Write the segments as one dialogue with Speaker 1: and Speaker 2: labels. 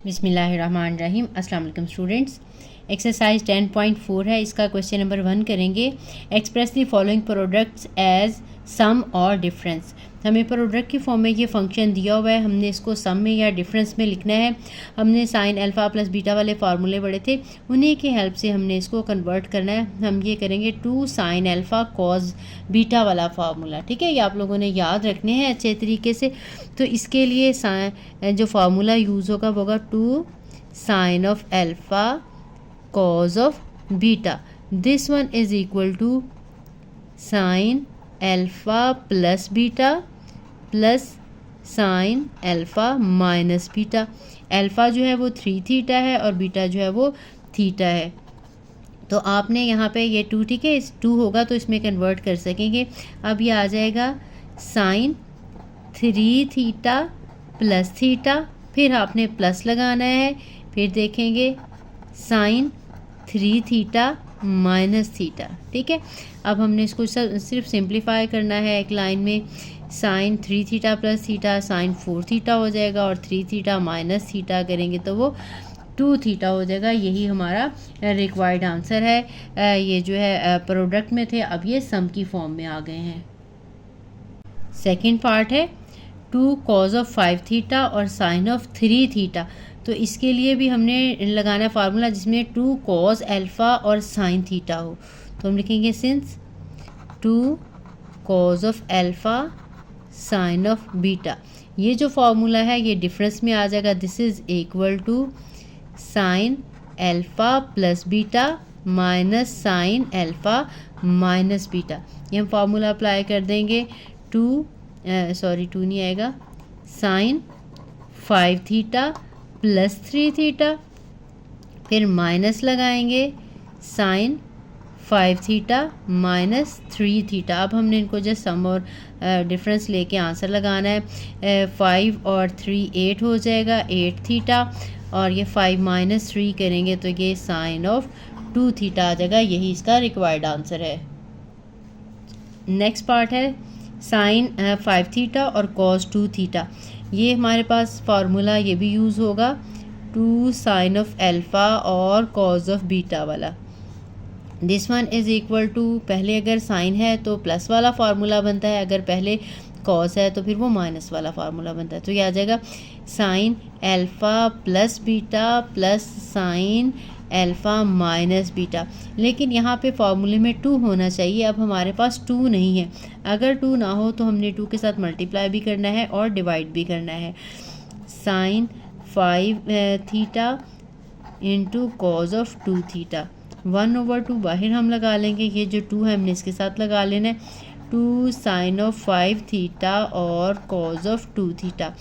Speaker 1: बिस्मिल्लाहिर्रहमानिर्रहीम। अस्सलाम वालेकुम स्टूडेंट्स। एक्सरसाइज 10.4 है, इसका क्वेश्चन नंबर 1 करेंगे। Express the following products as sum और डिफरेंस। हमें प्रोडक्ट की फॉर्म में ये फंक्शन दिया हुआ है, हमने इसको सम में या डिफरेंस में लिखना है। हमने साइन अल्फ़ा प्लस बीटा वाले फार्मूले पढ़े थे, उन्हीं की हेल्प से हमने इसको कन्वर्ट करना है। हम ये करेंगे 2 साइन अल्फ़ा कॉज बीटा वाला फार्मूला। ठीक है, ये आप लोगों ने याद रखने हैं अच्छे तरीके से। तो इसके लिए जो फार्मूला यूज़ होगा वो होगा 2 sine of alpha cos of beta. This one is equal to sine alpha plus beta plus sine alpha minus beta. Alpha जो है वो 3 थीटा है और बीटा जो है वो थीटा है। तो आपने यहाँ पे ये 2, ठीक है, इस 2 होगा तो इसमें कन्वर्ट कर सकेंगे। अब ये आ जाएगा साइन 3 थीटा प्लस थीटा, फिर आपने प्लस लगाना है, फिर देखेंगे साइन 3 थीटा माइनस थीटा। ठीक है, अब हमने इसको सिर्फ सिंप्लीफाई करना है एक लाइन में। Sine 3 theta plus theta sine 4 theta हो जाएगा और 3 थीटा माइनस थीटा करेंगे तो वो 2 थीटा हो जाएगा। यही हमारा रिक्वायर्ड आंसर है। ये जो है प्रोडक्ट में थे, अब ये सम की फॉर्म में आ गए हैं। सेकेंड पार्ट है 2 कॉज ऑफ 5 थीटा और साइन ऑफ 3 थीटा। तो इसके लिए भी हमने लगाना है फार्मूला जिसमें 2 कॉज अल्फ़ा और साइन थीटा हो। तो हम लिखेंगे since 2 cos of alpha sine of beta. ये जो फार्मूला है ये डिफरेंस में आ जाएगा। This is equal to sine alpha plus beta minus sine alpha minus beta. ये हम फार्मूला अप्लाई कर देंगे। 2 नहीं आएगा, साइन 5 थीटा प्लस 3 थीटा, फिर माइनस लगाएंगे साइन 5 थीटा माइनस 3 थीटा। अब हमने इनको जस्ट सम और डिफरेंस लेके आंसर लगाना है। 5 और 3 8 हो जाएगा, 8 थीटा, और ये 5 माइनस 3 करेंगे तो ये साइन ऑफ 2 थीटा आ जाएगा। यही इसका रिक्वायर्ड आंसर है। नेक्स्ट पार्ट है साइन 5 थीटा और कॉस 2 थीटा। ये हमारे पास फार्मूला ये भी यूज़ होगा 2 साइन ऑफ अल्फ़ा और कॉस ऑफ बीटा वाला। This one is equal to, पहले अगर साइन है तो प्लस वाला फार्मूला बनता है, अगर पहले कॉस है तो फिर वो माइनस वाला फार्मूला बनता है। तो ये आ जाएगा sign alpha plus beta plus sine alpha minus beta. लेकिन यहाँ पे फार्मूले में 2 होना चाहिए। अब हमारे पास 2 नहीं है। अगर 2 ना हो तो हमने 2 के साथ मल्टीप्लाई भी करना है और डिवाइड भी करना है। Sine 5 theta into cos of 2 theta. 1/2 बाहर हम लगा लेंगे, ये जो 2 है हमने इसके साथ लगा लेना है। 2 साइन ऑफ 5 थीटा और कॉज ऑफ 2 थीटा।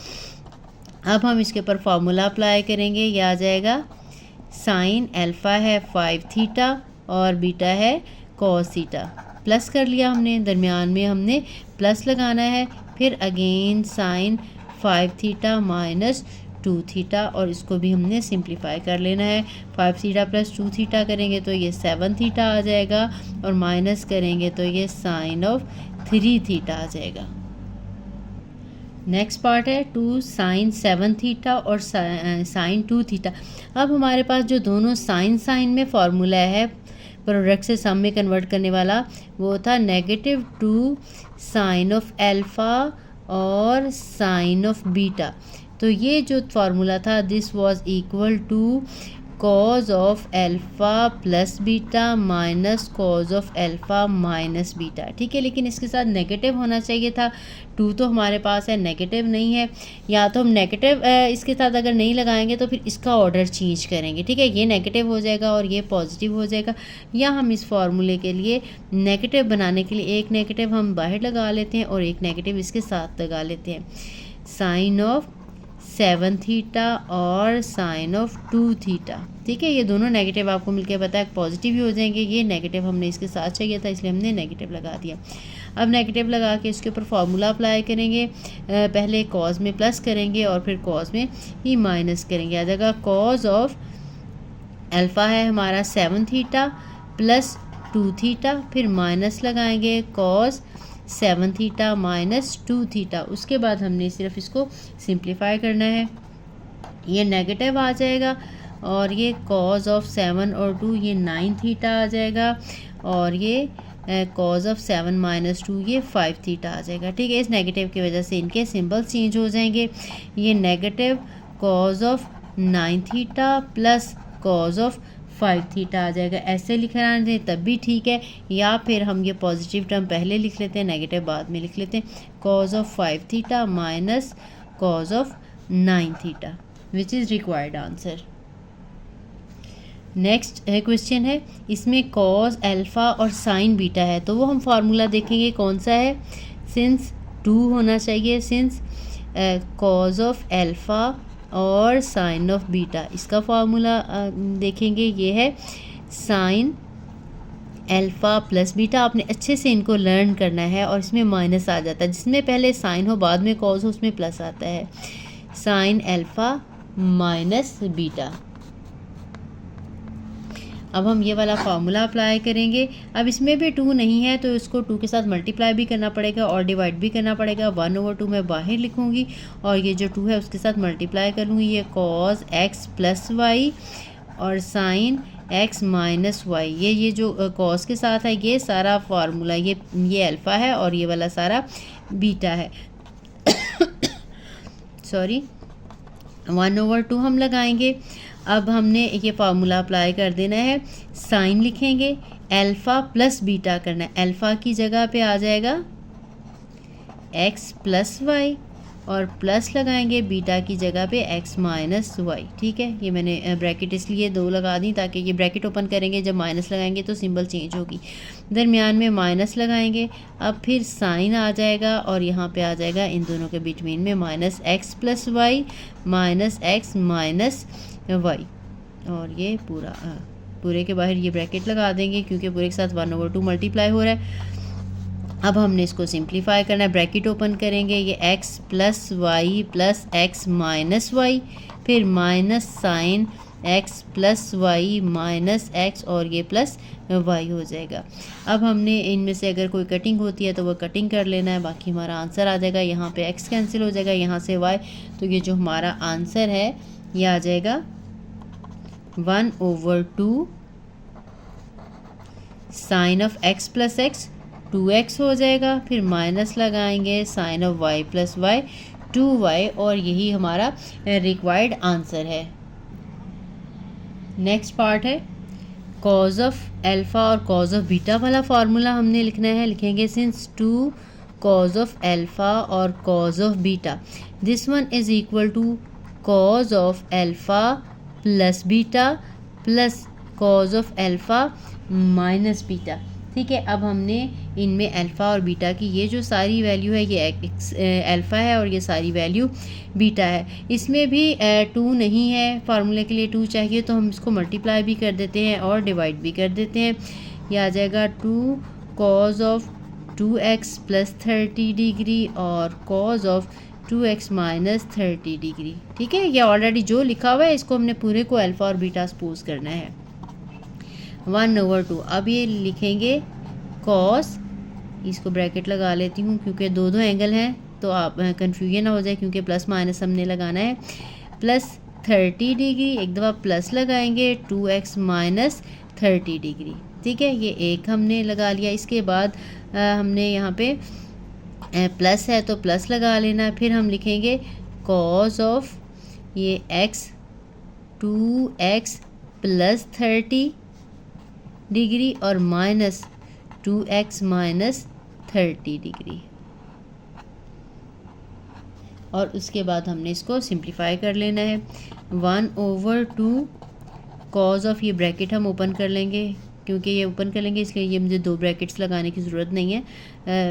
Speaker 1: अब हम इसके ऊपर फार्मूला अप्लाई करेंगे। ये आ जाएगा साइन अल्फ़ा है 5 थीटा और बीटा है कॉस थीटा। प्लस कर लिया हमने, दरमियान में हमने प्लस लगाना है, फिर again sine 5 theta minus 2 theta, और इसको भी हमने सिंप्लीफाई कर लेना है। 5 थीटा प्लस 2 थीटा करेंगे तो ये 7 थीटा आ जाएगा, और माइनस करेंगे तो ये साइन ऑफ 3 थीटा आ जाएगा। नेक्स्ट पार्ट है 2 साइन 7 थीटा और साइन 2 थीटा। अब हमारे पास जो दोनों साइन में फार्मूला है प्रोडक्ट से सम में कन्वर्ट करने वाला, वो था -2 साइन ऑफ अल्फ़ा और साइन ऑफ बीटा। तो ये जो फार्मूला था this was equal to cos of alpha plus beta minus cos of alpha minus beta. ठीक है, लेकिन इसके साथ नेगेटिव होना चाहिए था। 2 तो हमारे पास है, नेगेटिव नहीं है। या तो हम नेगेटिव इसके साथ अगर नहीं लगाएंगे तो फिर इसका ऑर्डर चेंज करेंगे। ठीक है, ये नेगेटिव हो जाएगा और ये पॉजिटिव हो जाएगा। या हम इस फार्मूले के लिए नेगेटिव बनाने के लिए एक नेगेटिव हम बाहर लगा लेते हैं और एक नेगेटिव इसके साथ लगा लेते हैं। साइन ऑफ 7 थीटा और साइन ऑफ 2 थीटा। ठीक है, ये दोनों नेगेटिव आपको मिलकर पता है पॉजिटिव ही हो जाएंगे। ये नेगेटिव हमने इसके साथ चाहिए था इसलिए हमने नेगेटिव लगा दिया। अब नेगेटिव लगा के इसके ऊपर फार्मूला अप्लाई करेंगे। पहले कॉज में प्लस करेंगे और फिर कॉज में ही माइनस करेंगे। आ जाएगा कॉज ऑफ अल्फ़ा है हमारा 7 थीटा प्लस 2 थीटा, फिर माइनस लगाएंगे कॉज 7 थीटा माइनस 2 थीटा। उसके बाद हमने सिर्फ इसको सिंप्लीफाई करना है। ये नेगेटिव आ जाएगा और ये कॉज ऑफ 7 और 2 ये 9 थीटा आ जाएगा और ये कॉज ऑफ 7 माइनस 2 ये 5 थीटा आ जाएगा। ठीक है, इस नेगेटिव की वजह से इनके सिंबल चेंज हो जाएंगे। ये negative cos of 9 theta plus cos of 5 theta आ जाएगा। ऐसे लिखना है तब भी ठीक है, या फिर हम ये पॉजिटिव टर्म पहले लिख लेते हैं, नेगेटिव बाद में लिख लेते हैं। Cause of 5 theta minus cos of 9 theta which is required answer. Next question है, इसमें कॉज अल्फ़ा और साइन बीटा है, तो वो हम फार्मूला देखेंगे कौन सा है। सिंस 2 होना चाहिए, सिंस कॉज ऑफ अल्फ़ा और साइन ऑफ बीटा, इसका फार्मूला देखेंगे। ये है साइन अल्फ़ा प्लस बीटा। आपने अच्छे से इनको लर्न करना है और इसमें माइनस आ जाता है, जिसमें पहले साइन हो बाद में कॉज हो उसमें प्लस आता है। Sign alpha minus beta. अब हम ये वाला फार्मूला अप्लाई करेंगे। अब इसमें भी 2 नहीं है तो इसको 2 के साथ मल्टीप्लाई भी करना पड़ेगा और डिवाइड भी करना पड़ेगा। 1/2 मैं बाहर लिखूँगी और ये जो 2 है उसके साथ मल्टीप्लाई करूँगी। ये कॉज x प्लस वाई और साइन x माइनस वाई, ये जो कॉज के साथ है ये सारा फार्मूला, ये अल्फ़ा है और ये वाला सारा बीटा है। सॉरी, 1/2 हम लगाएंगे। अब हमने ये फार्मूला अप्लाई कर देना है। साइन लिखेंगे, अल्फ़ा प्लस बीटा करना है। अल्फ़ा की जगह पे आ जाएगा x प्लस वाई और प्लस लगाएंगे बीटा की जगह पे x माइनस वाई। ठीक है, ये मैंने ब्रैकेट इसलिए 2 लगा दी ताकि ये ब्रैकेट ओपन करेंगे, जब माइनस लगाएंगे तो सिंबल चेंज होगी। दरमियान में माइनस लगाएंगे। अब फिर साइन आ जाएगा और यहाँ पे आ जाएगा इन दोनों के बिटवीन में minus x plus Y minus x minus Y, और ये पूरे के बाहर ये ब्रैकेट लगा देंगे क्योंकि पूरे के साथ 1/2 मल्टीप्लाई हो रहा है। अब हमने इसको सिंप्लीफाई करना है। ब्रैकेट ओपन करेंगे, ये x plus y plus x minus y, फिर minus sine x plus Y minus x और ये प्लस y हो जाएगा। अब हमने इनमें से अगर कोई कटिंग होती है तो वो कटिंग कर लेना है, बाकी हमारा आंसर आ जाएगा। यहाँ पे x कैंसिल हो जाएगा, यहाँ से y, तो ये जो हमारा आंसर है ये आ जाएगा 1/2 sine of x plus x 2x हो जाएगा, फिर माइनस लगाएंगे sine of y plus y 2y, और यही हमारा रिक्वायर्ड आंसर है। नेक्स्ट पार्ट है कॉज ऑफ अल्फ़ा और कॉज ऑफ बीटा वाला फार्मूला हमने लिखना है। लिखेंगे सिंस 2 कॉज ऑफ अल्फ़ा और cos of beta, this one is equal to cos of alpha plus beta plus cos of alpha minus beta. ठीक है, अब हमने इनमें अल्फ़ा और बीटा की ये जो सारी वैल्यू है ये अल्फ़ा है और ये सारी वैल्यू बीटा है। इसमें भी 2 नहीं है, फार्मूले के लिए 2 चाहिए तो हम इसको मल्टीप्लाई भी कर देते हैं और डिवाइड भी कर देते हैं। ये आ जाएगा 2 cos of 2x plus 30 degree और cos of 2x minus 30 degree. ठीक है, ये ऑलरेडी जो लिखा हुआ है इसको हमने पूरे को अल्फ़ा और बीटा सपोज करना है। 1/2 अब ये लिखेंगे कॉस, इसको ब्रैकेट लगा लेती हूँ क्योंकि दो एंगल हैं तो आप कन्फ्यूजन ना हो जाए, क्योंकि प्लस माइनस हमने लगाना है। प्लस 30 डिग्री, एक दफ़ा प्लस लगाएंगे 2x माइनस 30 डिग्री। ठीक है, ये एक हमने लगा लिया। इसके बाद हमने यहाँ पे प्लस है तो प्लस लगा लेना। फिर हम लिखेंगे कॉज ऑफ ये x 2x प्लस 30 डिग्री और माइनस 2x माइनस 30 डिग्री, और उसके बाद हमने इसको सिंप्लीफाई कर लेना है। 1/2 कॉज ऑफ, ये ब्रैकेट हम ओपन कर लेंगे क्योंकि ये ओपन कर लेंगे इसलिए ये मुझे 2 ब्रैकेट्स लगाने की ज़रूरत नहीं है।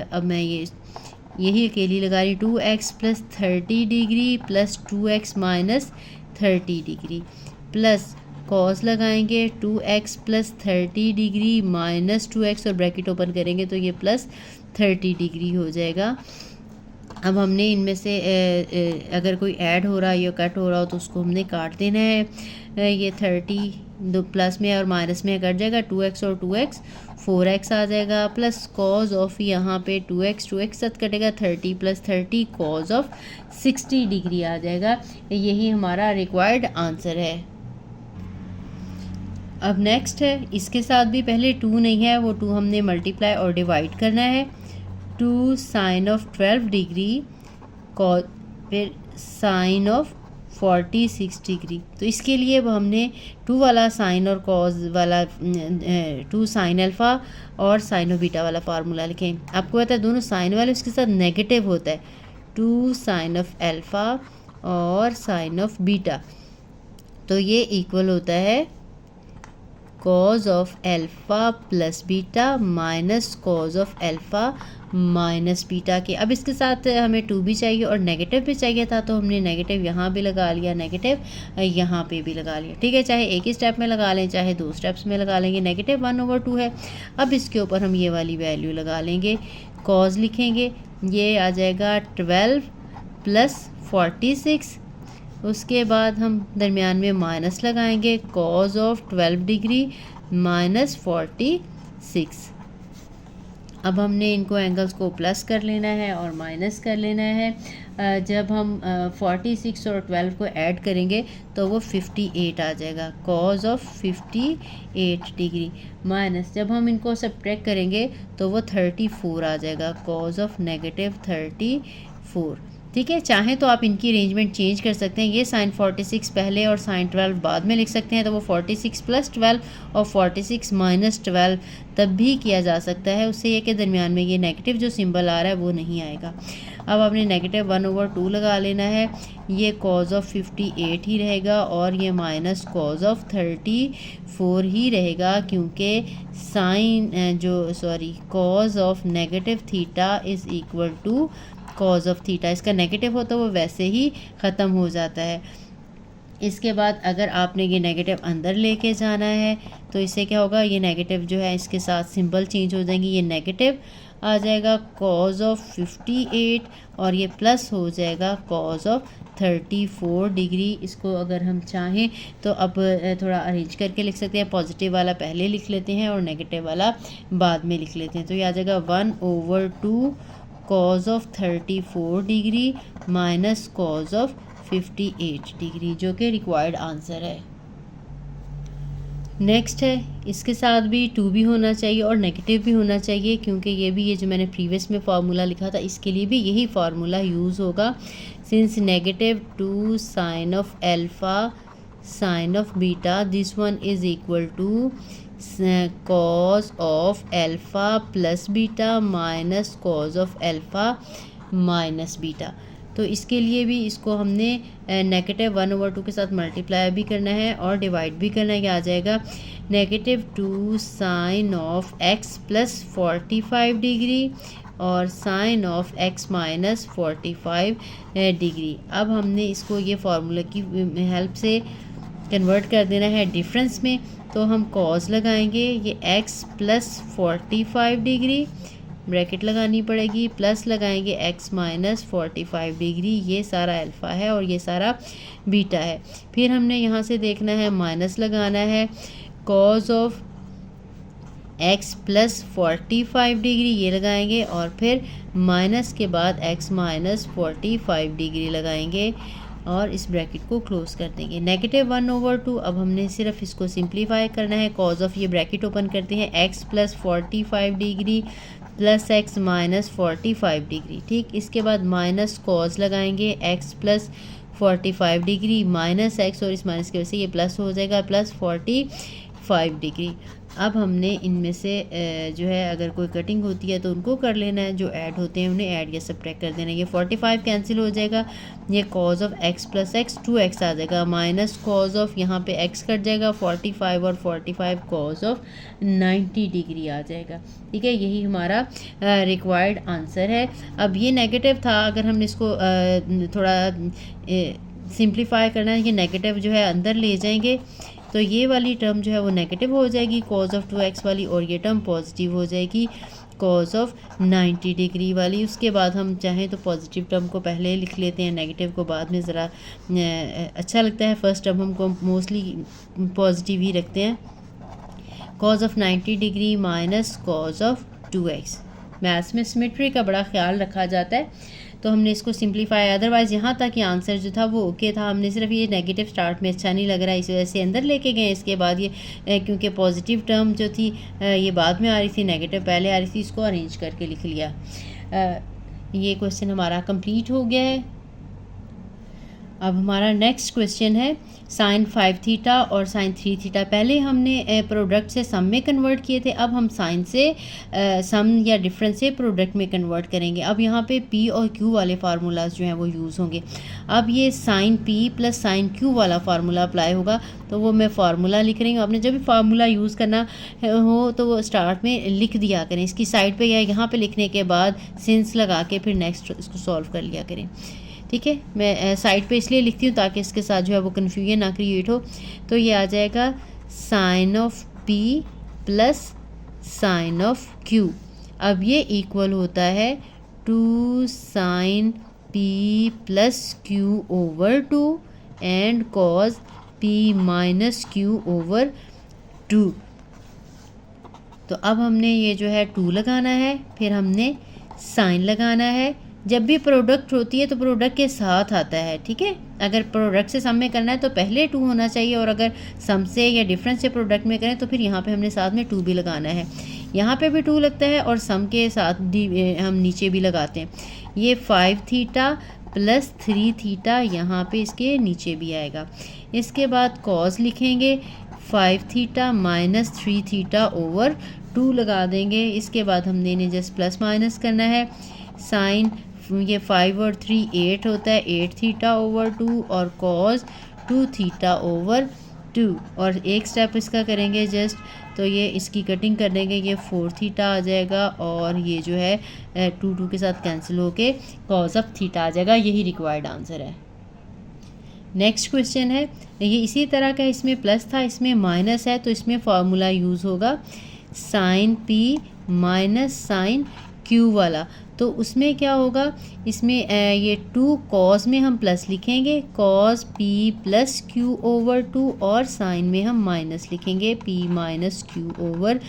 Speaker 1: अब मैं यही अकेली लगा रही, 2x plus 30 degree plus 2x minus 30 degree plus cos लगाएंगे 2x plus 30 degree minus 2x और ब्रैकेट ओपन करेंगे तो ये प्लस 30 डिग्री हो जाएगा। अब हमने इनमें से अगर कोई ऐड हो रहा है या कट हो रहा हो तो उसको हमने काट देना है। ये 30 दो प्लस में और माइनस में कट जाएगा, 2x और 2x 4x आ जाएगा, प्लस कॉज ऑफ यहाँ पे 2x साथ कटेगा, 30 + 30 कॉज ऑफ 60 डिग्री आ जाएगा। यही हमारा रिक्वायर्ड आंसर है। अब नेक्स्ट है, इसके साथ भी पहले 2 नहीं है, वो 2 हमने मल्टीप्लाई और डिवाइड करना है। 2 sin ऑफ 12 डिग्री फिर साइन ऑफ 46 डिग्री। तो इसके लिए अब हमने 2 वाला साइन और कॉज वाला 2 sin अल्फ़ा और साइन ऑफ बीटा वाला फार्मूला लिखें। आपको पता है दोनों साइन वाले उसके साथ नेगेटिव होता है, 2 sin ऑफ अल्फ़ा और साइन ऑफ बीटा, तो ये इक्वल होता है cos of alpha plus beta minus cos of alpha minus beta के। अब इसके साथ हमें 2 भी चाहिए और नेगेटिव भी चाहिए था, तो हमने नेगेटिव यहाँ भी लगा लिया, नेगेटिव यहाँ पे भी लगा लिया। ठीक है, चाहे एक ही स्टेप में लगा लें चाहे 2 स्टेप्स में लगा लेंगे। नेगेटिव 1/2 है। अब इसके ऊपर हम ये वाली वैल्यू लगा लेंगे, कॉज लिखेंगे, ये आ जाएगा 12 + 46। उसके बाद हम दरमियान में माइनस लगाएंगे, कॉज ऑफ 12 डिग्री माइनस 46। अब हमने इनको एंगल्स को प्लस कर लेना है और माइनस कर लेना है। जब हम 46 और 12 को ऐड करेंगे तो वो 58 आ जाएगा, कॉज ऑफ 58 डिग्री, माइनस जब हम इनको सब्ट्रैक्ट करेंगे तो वो 34 आ जाएगा, कॉज ऑफ -34। ठीक है, चाहें तो आप इनकी अरेंजमेंट चेंज कर सकते हैं। ये sin 46 पहले और sin 12 बाद में लिख सकते हैं, तो वो 46 + 12 और 46 - 12 तब भी किया जा सकता है। उससे ये कि दरमियान में ये नेगेटिव जो सिंबल आ रहा है वो नहीं आएगा। अब आपने नेगेटिव 1/2 लगा लेना है, ये कॉज ऑफ 58 ही रहेगा और ये माइनस कॉज ऑफ 34 ही रहेगा, क्योंकि cos of negative theta is equal to cos of theta. इसका नेगेटिव होता है वो वैसे ही ख़त्म हो जाता है। इसके बाद अगर आपने ये नेगेटिव अंदर लेके जाना है तो इससे क्या होगा, ये नेगेटिव जो है इसके साथ सिंबल चेंज हो जाएंगी, ये नेगेटिव आ जाएगा कॉज ऑफ 58 और ये प्लस हो जाएगा कॉज ऑफ 34 डिग्री। इसको अगर हम चाहें तो अब थोड़ा अरेंज करके लिख सकते हैं, पॉजिटिव वाला पहले लिख लेते हैं और नेगेटिव वाला बाद में लिख लेते हैं। तो ये आ जाएगा 1/2 cause of 34 degree minus cos of 58 degree, जो कि रिक्वायर्ड आंसर है। नेक्स्ट है, इसके साथ भी 2 भी होना चाहिए और नेगेटिव भी होना चाहिए, क्योंकि ये जो मैंने प्रीवियस में फार्मूला लिखा था इसके लिए भी यही फार्मूला यूज़ होगा। Since -2 sin of alpha sin of beta, this one is equal to cos of alpha plus beta minus cos of alpha minus beta. तो इसके लिए भी इसको हमने नेगेटिव 1/2 के साथ मल्टीप्लाई भी करना है और डिवाइड भी करना है। क्या आ जाएगा, -2 sin of x plus 45 degree और sine of x minus 45 degree. अब हमने इसको ये फार्मूला की हेल्प से कन्वर्ट कर देना है डिफरेंस में, तो हम कॉज लगाएंगे, ये x प्लस 45 डिग्री ब्रैकेट लगानी पड़ेगी, प्लस लगाएंगे x माइनस 45 डिग्री, ये सारा अल्फ़ा है और ये सारा बीटा है। फिर हमने यहाँ से देखना है माइनस लगाना है, cos of x plus 45 degree ये लगाएंगे और फिर माइनस के बाद x माइनस 45 डिग्री लगाएंगे और इस ब्रैकेट को क्लोज कर देंगे। -1/2 अब हमने सिर्फ इसको सिंप्लीफाई करना है, कॉज ऑफ ये ब्रैकेट ओपन करते हैं, x plus 45 degree plus x minus 45 degree. ठीक, इसके बाद माइनस कॉज लगाएंगे, x plus 45 degree minus x और इस माइनस की वजह से ये प्लस हो जाएगा, प्लस 45 डिग्री। अब हमने इनमें से जो है अगर कोई कटिंग होती है तो उनको कर लेना है, जो ऐड होते हैं उन्हें ऐड या सब्ट्रैक्ट कर देना है। ये 45 कैंसिल हो जाएगा, ये cause of x plus x 2x आ जाएगा, माइनस कॉज ऑफ यहाँ पे x कट जाएगा 45 और 45 कॉज ऑफ 90 डिग्री आ जाएगा। ठीक है, यही हमारा रिक्वायर्ड आंसर है। अब ये नेगेटिव था, अगर हमने इसको थोड़ा सिंप्लीफाई करना है, ये नेगेटिव जो है अंदर ले जाएंगे तो ये वाली टर्म जो है वो नेगेटिव हो जाएगी कॉज ऑफ 2x वाली, और ये टर्म पॉजिटिव हो जाएगी कॉज ऑफ 90 डिग्री वाली। उसके बाद हम चाहें तो पॉजिटिव टर्म को पहले लिख लेते हैं, नेगेटिव को बाद में, ज़रा अच्छा लगता है। फर्स्ट टर्म हमको मोस्टली पॉजिटिव ही रखते हैं। Cause of 90 degree minus cos of 2x। Maths में सिमेट्री का बड़ा ख्याल रखा जाता है, तो हमने इसको सिंप्लीफाई, अदरवाइज़ यहाँ तक ये आंसर जो था वो ओके था। हमने सिर्फ ये नेगेटिव स्टार्ट में अच्छा नहीं लग रहा है इस वजह से अंदर लेके गए। इसके बाद ये क्योंकि पॉजिटिव टर्म जो थी ये बाद में आ रही थी, नेगेटिव पहले आ रही थी, इसको अरेंज करके लिख लिया। ये क्वेश्चन हमारा कंप्लीट हो गया है। अब हमारा नेक्स्ट क्वेश्चन है साइन 5 थीटा और साइन 3 थीटा। पहले हमने प्रोडक्ट से सम में कन्वर्ट किए थे, अब हम साइन से सम या डिफरेंस से प्रोडक्ट में कन्वर्ट करेंगे। अब यहाँ पे पी और क्यू वाले फार्मूलाज जो हैं वो यूज़ होंगे। अब ये sine P plus sine Q वाला फार्मूला अप्लाई होगा, तो वो मैं फार्मूला लिख रही हूँ। आपने जब भी फार्मूला यूज़ करना हो तो वो स्टार्ट में लिख दिया करें, इसकी साइड पे या यहाँ पे लिखने के बाद सिंस लगा के फिर नेक्स्ट इसको सॉल्व कर लिया करें। ठीक है, मैं साइड पे इसलिए लिखती हूँ ताकि इसके साथ जो है वो कन्फ्यूजन ना क्रिएट हो। तो ये आ जाएगा sine of P plus sine of Q. अब ये इक्वल होता है 2 sine P plus Q over 2 and cos P minus Q over 2। तो अब हमने ये जो है 2 लगाना है, फिर हमने साइन लगाना है। जब भी प्रोडक्ट होती है तो प्रोडक्ट के साथ आता है, ठीक है। अगर प्रोडक्ट से सम में करना है तो पहले 2 होना चाहिए, और अगर सम से या डिफरेंस से प्रोडक्ट में करें तो फिर यहाँ पे हमने साथ में 2 भी लगाना है। यहाँ पे भी 2 लगता है और सम के साथ हम नीचे भी लगाते हैं। ये 5 थीटा प्लस 3 थीटा यहाँ पे इसके नीचे भी आएगा। इसके बाद कॉज लिखेंगे 5 थीटा माइनस 3 थीटा ओवर 2 लगा देंगे। इसके बाद हमने इन्हें जस्ट प्लस माइनस करना है। साइन ये 5 और 3 8 होता है, 8 थीटा ओवर 2 और कॉज 2 थीटा ओवर 2। और एक स्टेप इसका करेंगे जस्ट, तो ये इसकी कटिंग कर देंगे, ये 4 थीटा आ जाएगा और ये जो है 2 के साथ कैंसिल होके कॉज ऑफ थीटा आ जाएगा। यही रिक्वायर्ड आंसर है। नेक्स्ट क्वेश्चन है ये इसी तरह का, इसमें प्लस था इसमें माइनस है, तो इसमें फार्मूला यूज़ होगा sine P minus sine Q वाला। तो उसमें क्या होगा, इसमें ये 2 कॉज में हम प्लस लिखेंगे, cause P plus Q over 2, और साइन में हम माइनस लिखेंगे, पी माइनस क्यू ओवर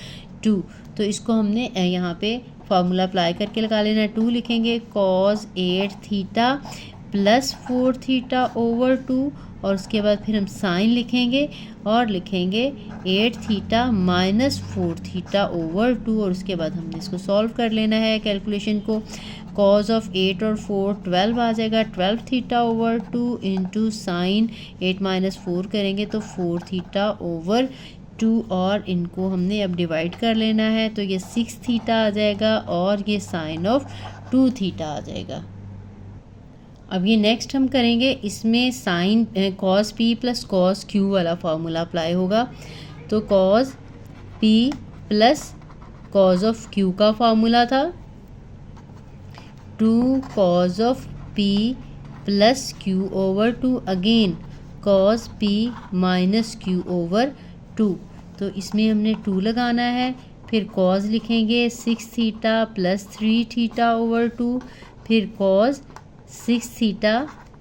Speaker 1: 2। तो इसको हमने यहाँ पे फार्मूला अप्लाई करके लगा लेना है। 2 लिखेंगे cause 8 theta plus 4 theta over 2, और उसके बाद फिर हम साइन लिखेंगे और लिखेंगे 8 थीटा माइनस 4 थीटा ओवर 2, और उसके बाद हमने इसको सॉल्व कर लेना है कैलकुलेशन को। कॉज ऑफ 8 और 4 12 आ जाएगा, 12 theta over 2 into sine 8 minus 4 करेंगे तो 4 थीटा ओवर 2, और इनको हमने अब डिवाइड कर लेना है, तो ये 6 थीटा आ जाएगा और ये साइन ऑफ 2 थीटा आ जाएगा। अब ये नेक्स्ट हम करेंगे, इसमें sine cos P plus cos Q वाला फार्मूला अप्लाई होगा। तो cos P plus cos of Q का फार्मूला था 2 cos of P plus Q over 2, again cos P minus Q over 2। तो इसमें हमने 2 लगाना है, फिर कॉज लिखेंगे 6 थीटा प्लस 3 थीटा ओवर 2, फिर cause 6 theta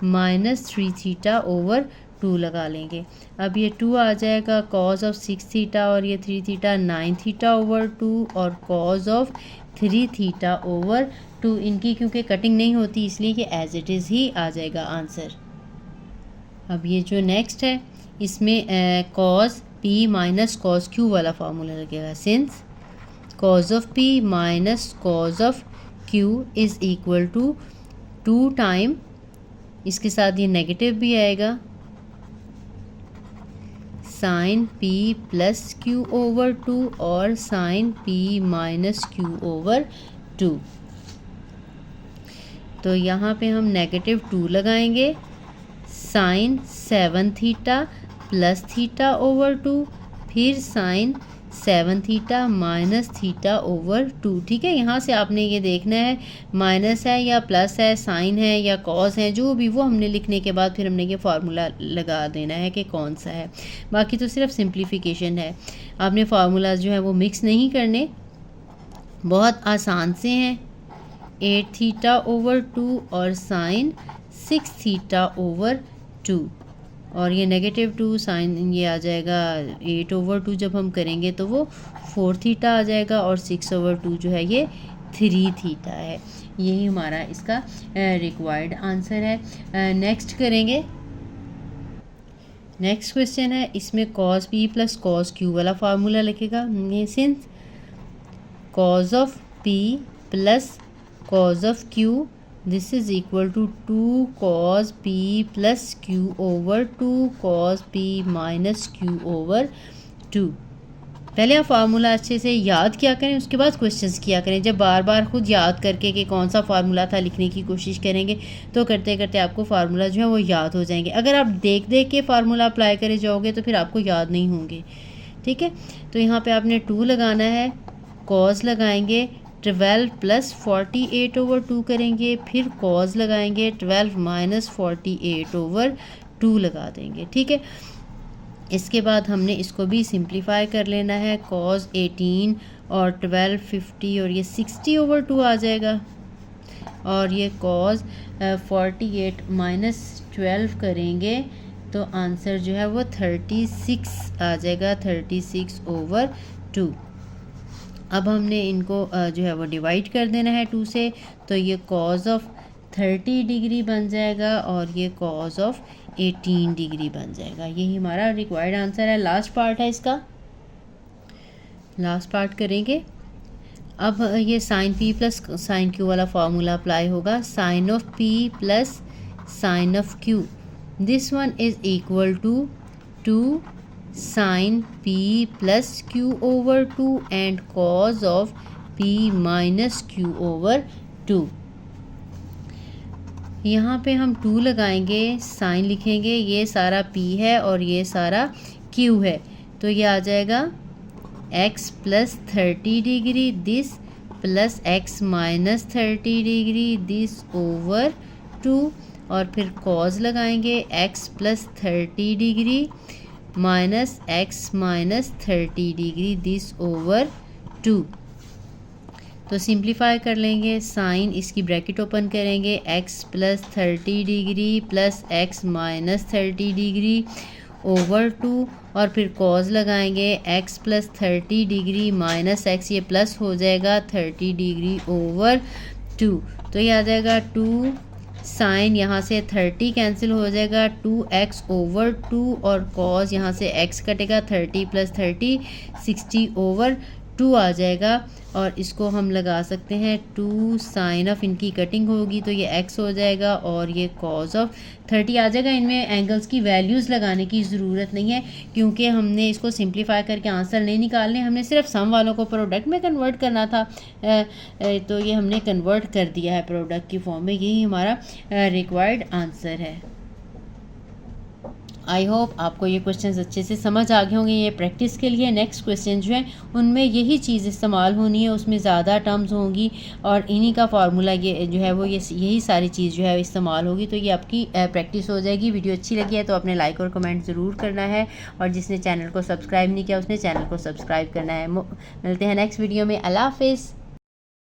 Speaker 1: minus 3 theta over 2 लगा लेंगे। अब ये 2 आ जाएगा, कॉज ऑफ 6 थीटा और ये 3 थीटा 9 थीटा ओवर 2, और कॉज ऑफ 3 थीटा ओवर 2। इनकी क्योंकि कटिंग नहीं होती इसलिए कि एज इट इज़ ही आ जाएगा आंसर। अब ये जो नेक्स्ट है इसमें cos P minus cos Q वाला फार्मूला लगेगा। Since cos of P minus cos of Q is equal to 2 time, इसके साथ ये नेगेटिव भी आएगा, sine P plus Q over 2 और sine P minus Q over 2। तो यहाँ पे हम नेगेटिव 2 लगाएंगे, sine 7 theta plus theta over 2, फिर sine 7 theta minus theta over 2। ठीक है, यहाँ से आपने ये देखना है माइनस है या प्लस है, साइन है या कॉस है, जो भी वो हमने लिखने के बाद फिर हमने ये फार्मूला लगा देना है कि कौन सा है। बाकी तो सिर्फ सिंप्लीफिकेशन है, आपने फार्मूलाज जो है वो मिक्स नहीं करने, बहुत आसान से हैं, 8 थीटा ओवर 2 और साइन 6 थीटा ओवर 2, और ये -2 साइन ये आ जाएगा 8 ओवर 2, जब हम करेंगे तो वो 4 थीटा आ जाएगा, और 6 ओवर 2 जो है ये 3 थीटा है। यही हमारा इसका रिक्वायर्ड आंसर है। नेक्स्ट करेंगे। नेक्स्ट क्वेश्चन है, इसमें cos p plus cos q वाला फार्मूला लिखेगा। Since cos of p plus cos of q this is equal to 2 cos p plus q over 2 cos p minus q over 2। पहले आप formula अच्छे से याद किया करें, उसके बाद क्वेश्चंस किया करें। जब बार बार खुद याद करके कि कौन सा फार्मूला था लिखने की कोशिश करेंगे तो करते करते आपको फार्मूला जो है वो याद हो जाएंगे। अगर आप देख देख के फार्मूला अप्लाई करे जाओगे तो फिर आपको याद नहीं होंगे। ठीक है, तो यहाँ पे आपने 2 लगाना है, कॉज लगाएंगे 12 प्लस 48 ओवर 2 करेंगे, फिर कॉज लगाएंगे 12 माइनस 48 ओवर 2 लगा देंगे। ठीक है, इसके बाद हमने इसको भी सिंप्लीफाई कर लेना है। cos 18 और 12 50 और ये 60 ओवर 2 आ जाएगा, और ये cos 48 माइनस 12 करेंगे तो आंसर जो है वो 36 आ जाएगा, 36 ओवर 2। अब हमने इनको जो है वो डिवाइड कर देना है 2 से, तो ये cos ऑफ 30 डिग्री बन जाएगा और ये cos ऑफ 18 डिग्री बन जाएगा। यही हमारा रिक्वायर्ड आंसर है। लास्ट पार्ट है इसका, लास्ट पार्ट करेंगे। अब ये sine p plus sine q वाला फार्मूला अप्लाई होगा। Sine of p plus sine of q this one is equal to 2 sine p plus q over 2 and cos of p minus q over 2। यहाँ पे हम 2 लगाएंगे, sign लिखेंगे, ये सारा p है और ये सारा q है, तो ये आ जाएगा x plus 30 degree this plus x minus 30 degree this over 2, और फिर कॉज लगाएंगे x plus 30 degree minus x minus 30 degree this over 2। तो सिंप्लीफाई कर लेंगे, साइन इसकी ब्रैकेट ओपन करेंगे, x plus 30 degree plus x minus 30 degree over 2, और फिर कॉज लगाएंगे x plus 30 degree minus x, ये प्लस हो जाएगा 30 डिग्री ओवर 2, तो ये आ जाएगा 2 साइन, यहाँ से 30 कैंसिल हो जाएगा 2x ओवर 2, और कॉज यहाँ से x कटेगा 30 प्लस 30 60 ओवर 2 आ जाएगा, और इसको हम लगा सकते हैं 2 साइन ऑफ, इनकी कटिंग होगी तो ये x हो जाएगा और ये कॉज ऑफ 30 आ जाएगा। इनमें एंगल्स की वैल्यूज़ लगाने की ज़रूरत नहीं है क्योंकि हमने इसको सिंप्लीफाई करके आंसर नहीं निकालने, हमने सिर्फ सम वालों को प्रोडक्ट में कन्वर्ट करना था, तो ये हमने कन्वर्ट कर दिया है प्रोडक्ट की फॉर्म में। यही हमारा रिक्वायर्ड आंसर है। आई होप आपको ये क्वेश्चंस अच्छे से समझ आ गए होंगे। ये प्रैक्टिस के लिए नेक्स्ट क्वेश्चन जो है उनमें यही चीज़ इस्तेमाल होनी है, उसमें ज़्यादा टर्म्स होंगी और इन्हीं का फार्मूला ये जो है वो यही सारी चीज़ जो है इस्तेमाल होगी, तो ये आपकी प्रैक्टिस हो जाएगी। वीडियो अच्छी लगी है तो अपने लाइक और कमेंट ज़रूर करना है, और जिसने चैनल को सब्सक्राइब नहीं किया उसने चैनल को सब्सक्राइब करना है। मिलते हैं नेक्स्ट वीडियो में। अल्लाह हाफिज़।